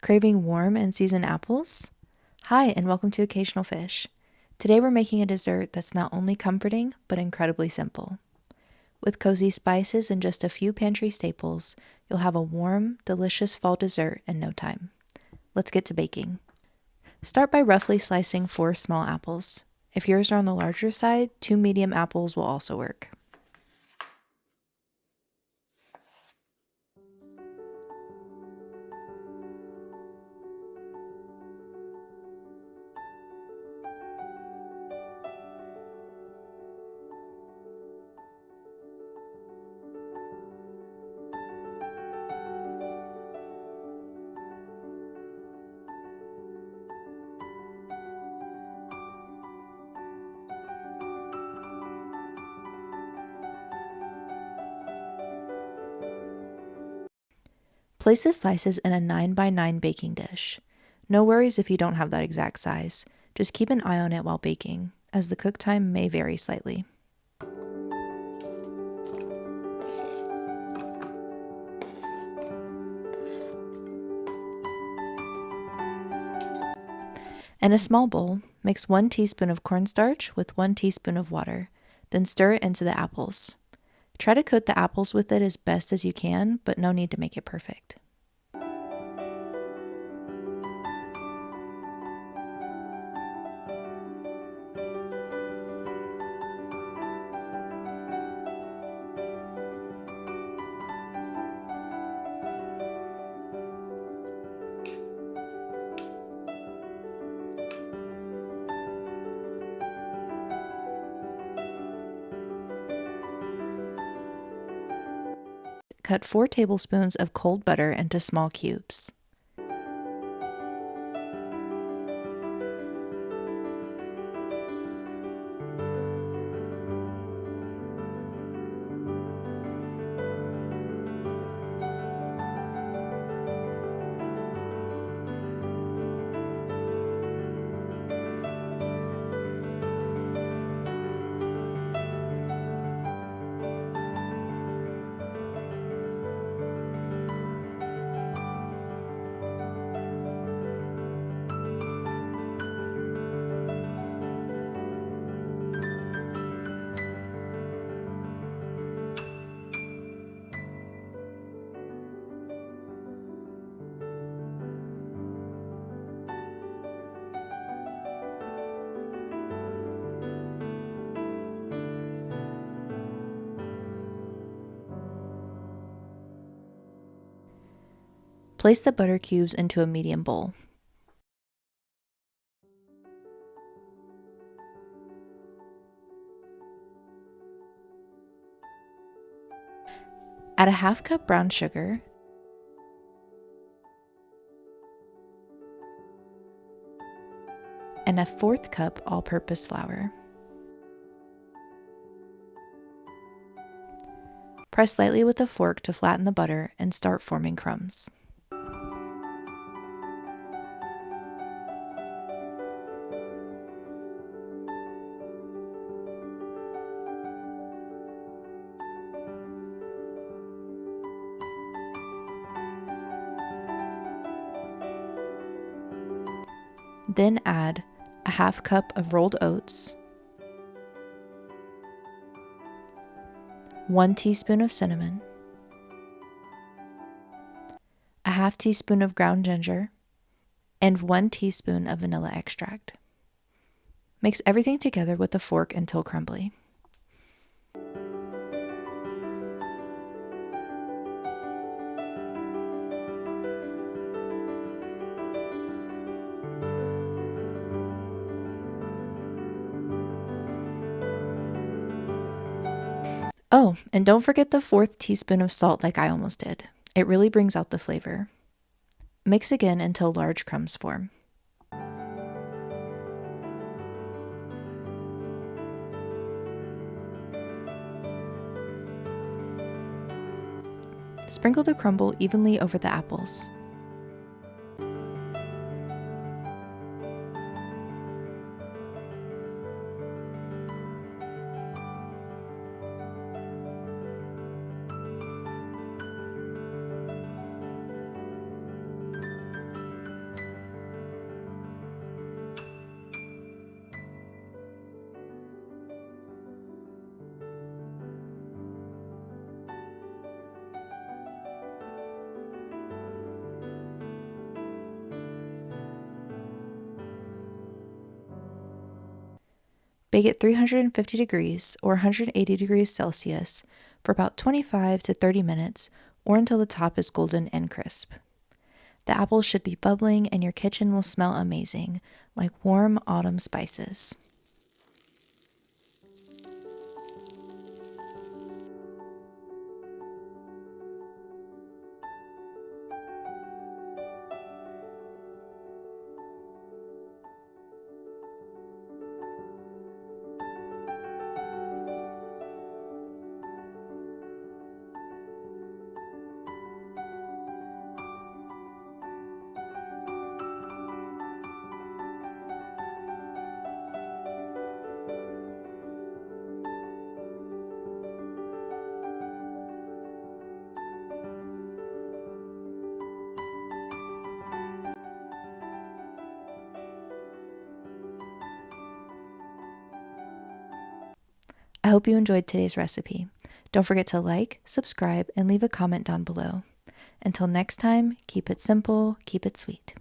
Craving warm and seasoned apples? Hi, and welcome to Occasional Fish. Today we're making a dessert that's not only comforting, but incredibly simple. With cozy spices and just a few pantry staples, you'll have a warm, delicious fall dessert in no time. Let's get to baking. Start by roughly slicing 4 small apples. If yours are on the larger side, 2 medium apples will also work. Place the slices in a 9x9 baking dish. No worries if you don't have that exact size. Just keep an eye on it while baking, as the cook time may vary slightly. In a small bowl, mix 1 teaspoon of cornstarch with 1 teaspoon of water, then stir it into the apples. Try to coat the apples with it as best as you can, but no need to make it perfect. Cut 4 tablespoons of cold butter into small cubes. Place the butter cubes into a medium bowl. Add a half cup brown sugar, and a 1/4 cup all-purpose flour. Press lightly with a fork to flatten the butter and start forming crumbs. Then add a half cup of rolled oats, 1 teaspoon of cinnamon, a half teaspoon of ground ginger, and 1 teaspoon of vanilla extract. Mix everything together with a fork until crumbly. Oh, and don't forget the 1/4 teaspoon of salt like I almost did. It really brings out the flavor. Mix again until large crumbs form. Sprinkle the crumble evenly over the apples. Bake at 350 degrees or 180 degrees Celsius for about 25 to 30 minutes or until the top is golden and crisp. The apples should be bubbling and your kitchen will smell amazing, like warm autumn spices. I hope you enjoyed today's recipe. Don't forget to like, subscribe, and leave a comment down below. Until next time, keep it simple, keep it sweet.